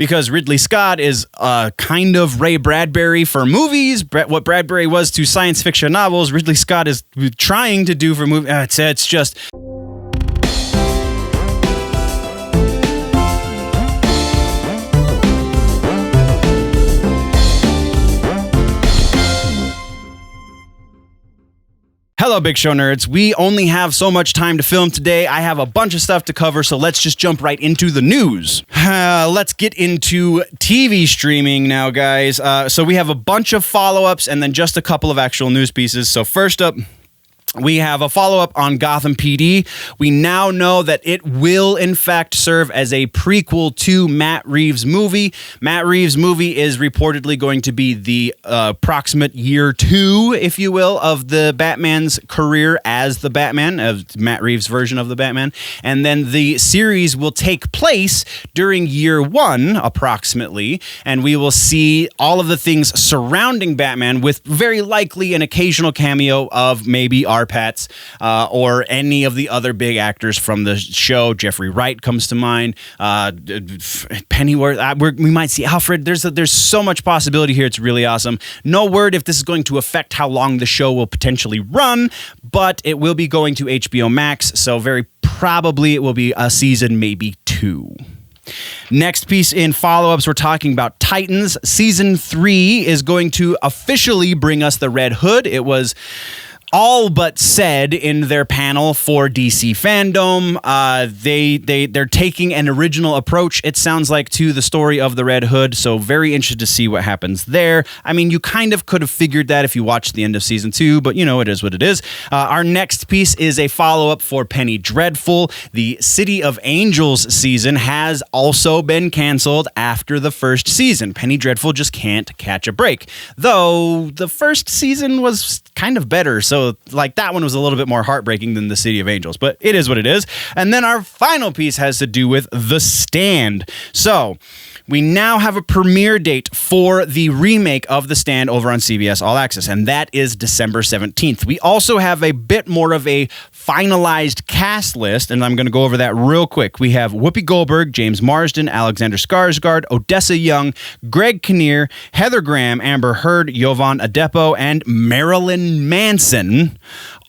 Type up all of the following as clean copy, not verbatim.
because Ridley Scott is kind of Ray Bradbury for movies. What Bradbury was to science fiction novels, Ridley Scott is trying to do for movies. It's just... Hello, Big Show nerds. We only have so much time to film today. I have a bunch of stuff to cover, so let's just jump right into the news. Let's get into TV streaming now, guys. So we have a bunch of follow-ups and then just a couple of actual news pieces. So first up, we have a follow-up on Gotham PD. We now know that it will, in fact, serve as a prequel to Matt Reeves' movie. Matt Reeves' movie is reportedly going to be the approximate year 2, if you will, of the Batman's career as the Batman, of Matt Reeves' version of the Batman. And then the series will take place during year 1, approximately, and we will see all of the things surrounding Batman with very likely an occasional cameo of maybe our Pats, or any of the other big actors from the show. Jeffrey Wright comes to mind. Pennyworth. We might see Alfred. There's so much possibility here. It's really awesome. No word if this is going to affect how long the show will potentially run, but it will be going to HBO Max, so very probably it will be a season, maybe 2. Next piece in follow-ups, we're talking about Titans. Season 3 is going to officially bring us the Red Hood. It was all but said in their panel for DC Fandome. They're taking an original approach, it sounds like, to the story of the Red Hood, so very interested to see what happens there. I mean, you kind of could have figured that if you watched the end of season 2, but you know, it is what it is. Our next piece is a follow-up for Penny Dreadful. The City of Angels season has also been canceled after the first season. Penny Dreadful just can't catch a break, though the first season was kind of better, so like that one was a little bit more heartbreaking than the City of Angels, but it is what it is. And then our final piece has to do with The Stand. So we now have a premiere date for the remake of The Stand over on CBS All Access, and that is December 17th. We also have a bit more of a finalized cast list, and I'm going to go over that real quick. We have Whoopi Goldberg, James Marsden, Alexander Skarsgård, Odessa Young, Greg Kinnear, Heather Graham, Amber Heard, Jovan Adepo, and Marilyn Manson,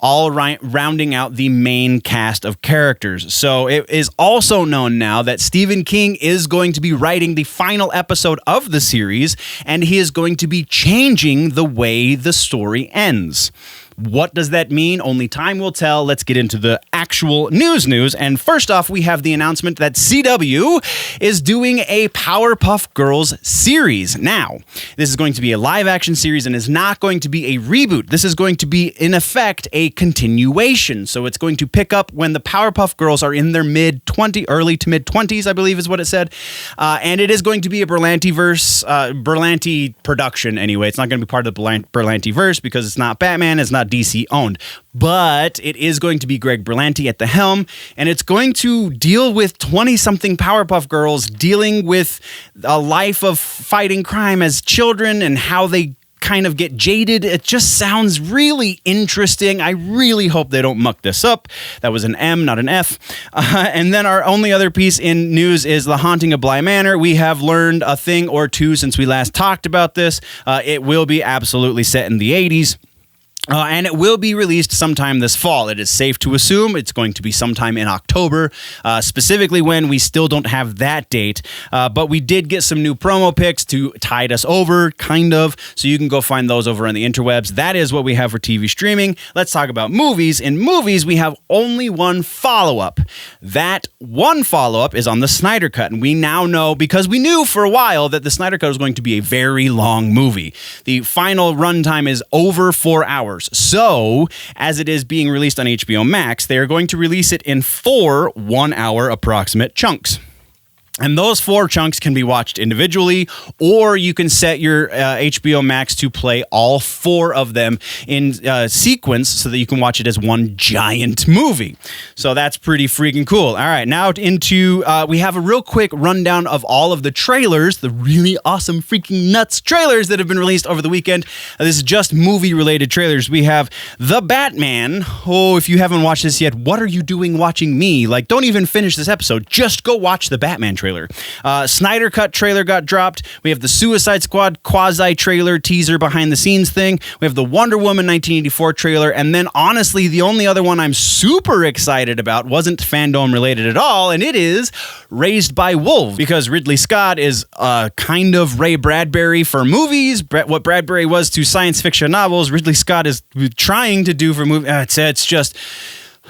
all rounding out the main cast of characters. So it is also known now that Stephen King is going to be writing the final episode of the series, and he is going to be changing the way the story ends. What does that mean? Only time will tell. Let's get into the actual news. And first off, we have the announcement that CW is doing a Powerpuff Girls series. Now, this is going to be a live-action series and is not going to be a reboot. This is going to be, in effect, a continuation. So it's going to pick up when the Powerpuff Girls are in their early to mid-20s, I believe is what it said. And it is going to be a Berlanti production anyway. It's not going to be part of the Berlanti verse because it's not Batman, it's not DC owned, but it is going to be Greg Berlanti at the helm, and it's going to deal with 20-something Powerpuff Girls dealing with a life of fighting crime as children and how they kind of get jaded. It just sounds really interesting. I really hope they don't muck this up. That was an M, not an F. And then our only other piece in news is The Haunting of Bly Manor. We have learned a thing or two since we last talked about this. It will be absolutely set in the 80s. And it will be released sometime this fall. It is safe to assume it's going to be sometime in October, specifically when we still don't have that date. But we did get some new promo pics to tide us over, kind of, so you can go find those over on the interwebs. That is what we have for TV streaming. Let's talk about movies. In movies, we have only one follow-up. That one follow-up is on the Snyder Cut, and we now know, because we knew for a while that the Snyder Cut was going to be a very long movie. The final runtime is over 4 hours. So, as it is being released on HBO Max, they are going to release it in 4 one-hour approximate chunks. And those 4 chunks can be watched individually, or you can set your HBO Max to play all 4 of them in sequence so that you can watch it as one giant movie. So that's pretty freaking cool. All right, now into, we have a real quick rundown of all of the trailers, the really awesome freaking nuts trailers that have been released over the weekend. This is just movie-related trailers. We have The Batman. Oh, if you haven't watched this yet, what are you doing watching me? Like, don't even finish this episode. Just go watch the Batman trailer. trailer. Snyder Cut trailer got dropped. We have the Suicide Squad quasi-trailer teaser behind-the-scenes thing. We have the Wonder Woman 1984 trailer. And then, honestly, the only other one I'm super excited about wasn't fandom-related at all, and it is Raised by Wolves, because Ridley Scott is kind of Ray Bradbury for movies. What Bradbury was to science fiction novels, Ridley Scott is trying to do for movies. It's just...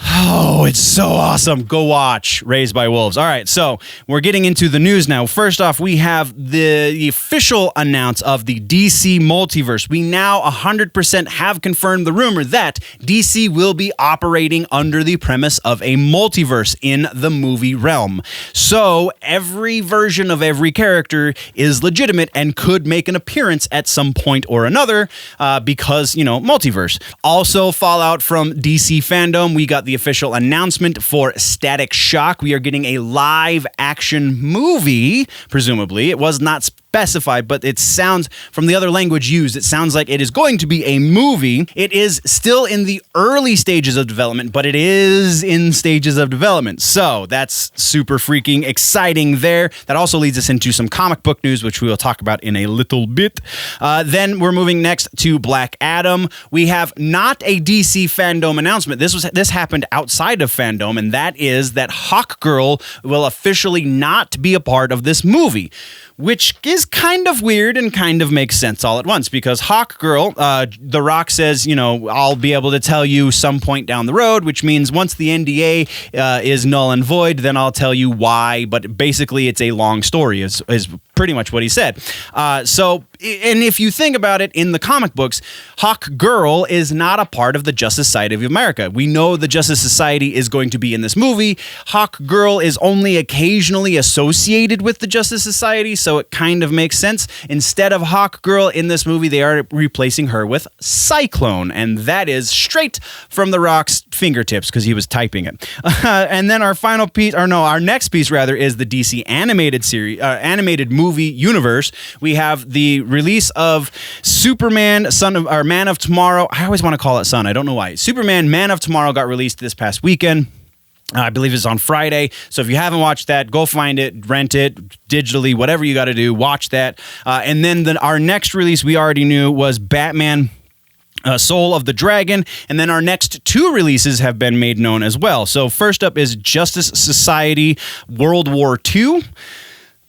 oh, it's so awesome. Go watch Raised by Wolves. All right, so we're getting into the news now. First off, we have the official announce of the DC multiverse. We now 100% have confirmed the rumor that DC will be operating under the premise of a multiverse in the movie realm. So every version of every character is legitimate and could make an appearance at some point or another because, multiverse. Also, fallout from DC Fandome, we got the official announcement for Static Shock. We are getting a live action movie, presumably. It was not specified, but it sounds, from the other language used, it sounds like it is going to be a movie. It is still in the early stages of development, but it is in stages of development. So that's super freaking exciting there. That also leads us into some comic book news, which we will talk about in a little bit. Then we're moving next to Black Adam. We have not a DC Fandome announcement. This happened outside of Fandome, and that is that Hawkgirl will officially not be a part of this movie, which is kind of weird and kind of makes sense all at once, because Hawkgirl, The Rock says, I'll be able to tell you some point down the road, which means once the NDA is null and void, then I'll tell you why, but basically it's a long story is pretty much what he said. And if you think about it, in the comic books, Hawkgirl is not a part of the Justice Society of America. We know the Justice Society is going to be in this movie. Hawkgirl is only occasionally associated with the Justice Society, so it kind of makes sense. Instead of Hawkgirl in this movie, they are replacing her with Cyclone, and that is straight from The Rock's fingertips because he was typing it. And then our next piece is the DC animated movie universe. We have the release of Superman, Man of Tomorrow. I always want to call it Son. I don't know why. Superman, Man of Tomorrow got released this past weekend. I believe it's on Friday. So if you haven't watched that, go find it, rent it digitally, whatever you got to do, watch that. And then our next release we already knew was Batman Soul of the Dragon, and then our next two releases have been made known as well. So first up is Justice Society World War II.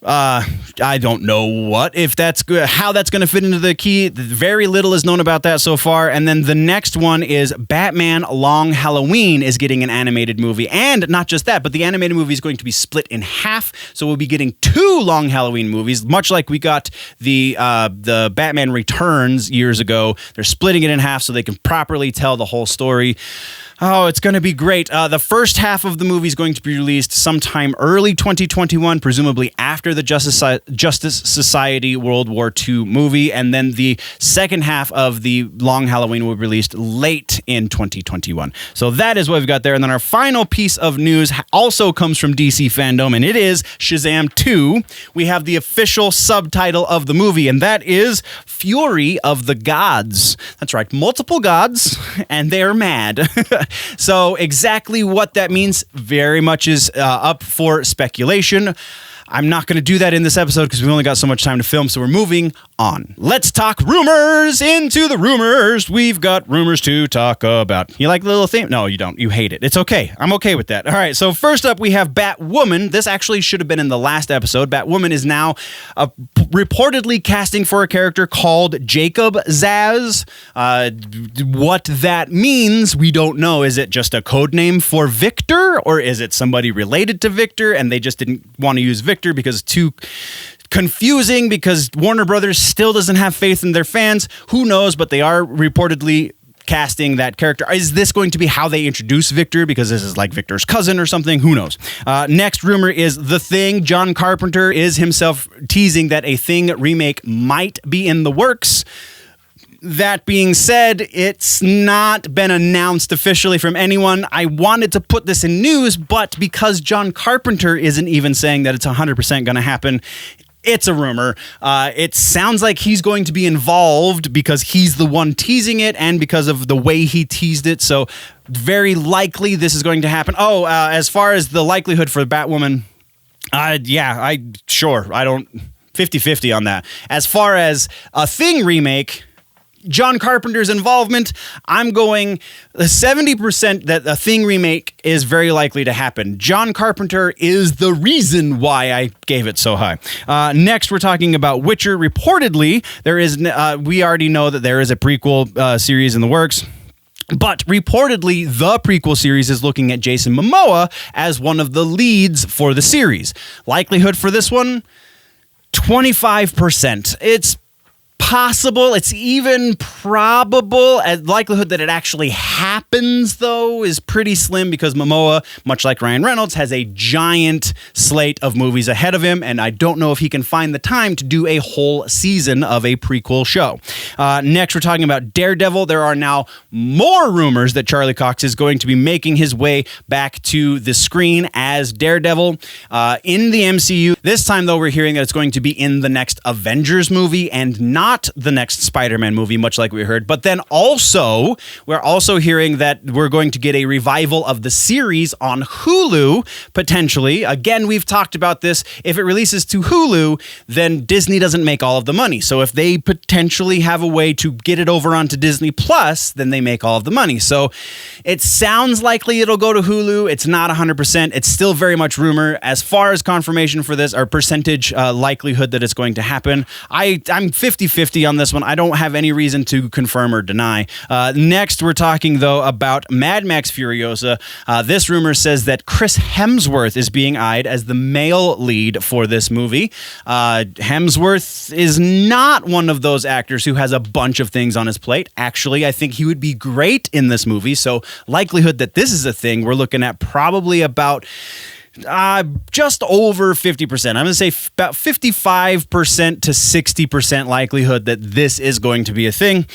I don't know how that's going to fit into the key. Very little is known about that so far. And then the next one is Batman Long Halloween is getting an animated movie. And not just that, but the animated movie is going to be split in half. So we'll be getting two Long Halloween movies, much like we got the Batman Returns years ago. They're splitting it in half so they can properly tell the whole story. Oh, it's going to be great. The first half of the movie is going to be released sometime early 2021, presumably after the Justice Society World War II movie. And then the second half of the Long Halloween will be released late in 2021. So that is what we've got there. And then our final piece of news also comes from DC Fandome, and it is Shazam 2. We have the official subtitle of the movie, and that is Fury of the Gods. That's right, multiple gods, and they are mad. So exactly what that means very much is up for speculation. I'm not going to do that in this episode because we only got so much time to film, so we're moving on. Let's talk rumors. Into the rumors. We've got rumors to talk about. You like the little theme? No, you don't. You hate it. It's okay. I'm okay with that. All right, so first up, we have Batwoman. This actually should have been in the last episode. Batwoman is now reportedly casting for a character called Jacob Zaz. What that means, we don't know. Is it just a code name for Victor, or is it somebody related to Victor and they just didn't want to use Victor because it's too confusing, because Warner Brothers still doesn't have faith in their fans? Who knows, but they are reportedly casting that character. Is this going to be how they introduce Victor, because this is like Victor's cousin or something? Who knows? Next rumor is The Thing. John Carpenter is himself teasing that a Thing remake might be in the works. That being said, it's not been announced officially from anyone. I wanted to put this in news, but because John Carpenter isn't even saying that it's 100% going to happen, it's a rumor. It sounds like he's going to be involved because he's the one teasing it and because of the way he teased it. So very likely this is going to happen. As far as the likelihood for Batwoman, Sure. I don't 50-50 on that. As far as a Thing remake, John Carpenter's involvement, I'm going 70% that a Thing remake is very likely to happen. John Carpenter is the reason why I gave it so high. Next, we're talking about Witcher. Reportedly, there is. We already know that there is a prequel series in the works. But reportedly, the prequel series is looking at Jason Momoa as one of the leads for the series. Likelihood for this one, 25%. It's possible. It's even probable. Likelihood that it actually happens, though, is pretty slim because Momoa, much like Ryan Reynolds, has a giant slate of movies ahead of him, and I don't know if he can find the time to do a whole season of a prequel show. Next, we're talking about Daredevil. There are now more rumors that Charlie Cox is going to be making his way back to the screen as Daredevil in the MCU. This time, though, we're hearing that it's going to be in the next Avengers movie and not the next Spider-Man movie, much like we heard. But then also, we're also hearing that we're going to get a revival of the series on Hulu, potentially. Again, we've talked about this. If it releases to Hulu, then Disney doesn't make all of the money. So if they potentially have a way to get it over onto Disney Plus, then they make all of the money. So it sounds likely it'll go to Hulu. It's not 100%. It's still very much rumor. As far as confirmation for this, or percentage likelihood that it's going to happen, I'm 50-50 on this one. I don't have any reason to confirm or deny. Next, we're talking, though, about Mad Max Furiosa. This rumor says that Chris Hemsworth is being eyed as the male lead for this movie. Hemsworth is not one of those actors who has a bunch of things on his plate. Actually, I think he would be great in this movie. So likelihood that this is a thing, we're looking at probably about just over 50%. I'm going to say about 55% to 60% likelihood that this is going to be a thing.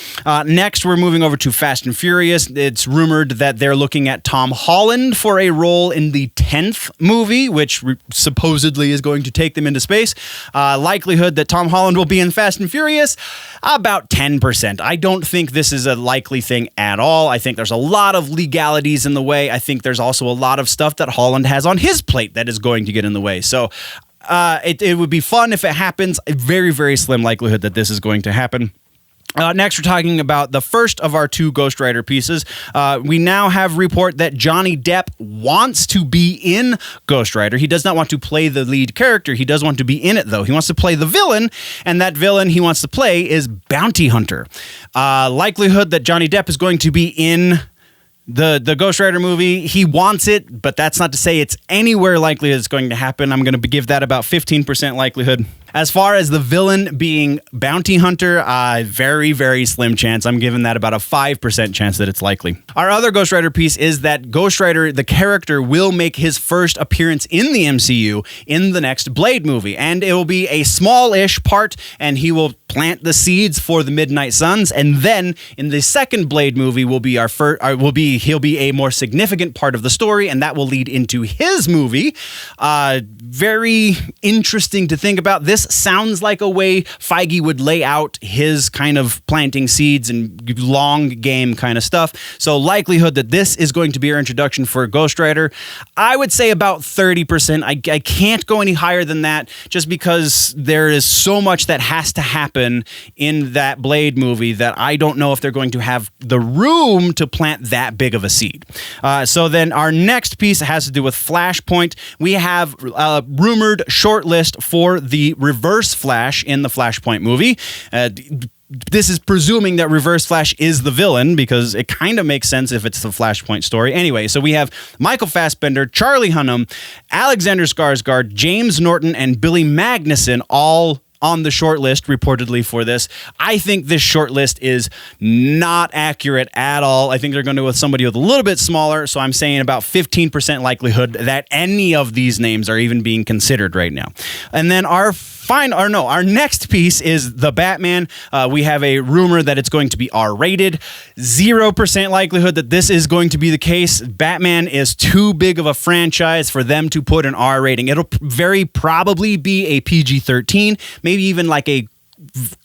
Next, we're moving over to Fast and Furious. It's rumored that they're looking at Tom Holland for a role in the 10th movie, which supposedly is going to take them into space. Likelihood that Tom Holland will be in Fast and Furious, about 10%. I don't think this is a likely thing at all. I think there's a lot of legalities in the way. I think there's also a lot of stuff that Holland has on his plate that is going to get in the way. So it would be fun if it happens. A very, very slim likelihood that this is going to happen. Next, we're talking about the first of our two Ghost Rider pieces. We now have report that Johnny Depp wants to be in Ghost Rider. He does not want to play the lead character. He does want to be in it, though. He wants to play the villain, and that villain he wants to play is Bounty Hunter. Likelihood that Johnny Depp is going to be in the Ghost Rider movie, he wants it, but that's not to say it's anywhere likely it's going to happen. I'm going to give that about 15% likelihood. As far as the villain being Bounty Hunter, very, very slim chance. I'm giving that about a 5% chance that it's likely. Our other Ghost Rider piece is that Ghost Rider, the character, will make his first appearance in the MCU in the next Blade movie, and it will be a small-ish part, and he will plant the seeds for the Midnight Suns, and then in the second Blade movie he'll be a more significant part of the story, and that will lead into his movie. Very interesting to think about. This sounds like a way Feige would lay out his kind of planting seeds and long game kind of stuff. So likelihood that this is going to be our introduction for Ghost Rider, I would say about 30%. I can't go any higher than that just because there is so much that has to happen in that Blade movie that I don't know if they're going to have the room to plant that big of a seed. So then our next piece has to do with Flashpoint. We have a rumored shortlist for the Reverse Flash in the Flashpoint movie. This is presuming that Reverse Flash is the villain because it kind of makes sense if it's the Flashpoint story. Anyway, so we have Michael Fassbender, Charlie Hunnam, Alexander Skarsgård, James Norton, and Billy Magnuson all on the short list reportedly for this. I think this short list is not accurate at all. I think they're going to go with somebody with a little bit smaller, so I'm saying about 15% likelihood that any of these names are even being considered right now. And then our next piece is The Batman. We have a rumor that it's going to be R-rated. 0% likelihood that this is going to be the case. Batman is too big of a franchise for them to put an R rating. It'll very probably be a PG-13, maybe even like a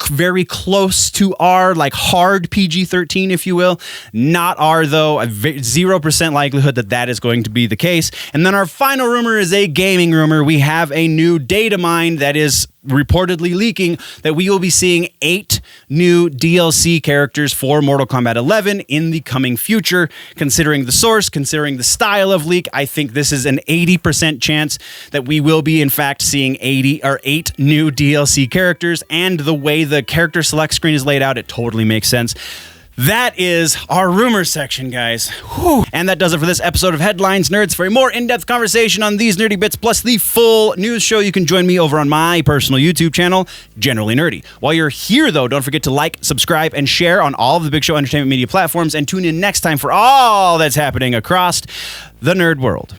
very close to R, like hard PG-13, if you will. Not R, though. 0% likelihood that that is going to be the case. And then our final rumor is a gaming rumor. We have a new data mine that is reportedly leaking that we will be seeing 8 new DLC characters for Mortal Kombat 11 in the coming future. Considering the source, considering the style of leak, I think this is an 80% chance that we will be in fact seeing 8 new DLC characters, and the way the character select screen is laid out, it totally makes sense. That is our rumor section, guys. Whew. And that does it for this episode of Headlines Nerds. For a more in-depth conversation on these nerdy bits, plus the full news show, you can join me over on my personal YouTube channel, Generally Nerdy. While you're here, though, don't forget to like, subscribe, and share on all of the Big Show Entertainment Media platforms, and tune in next time for all that's happening across the nerd world.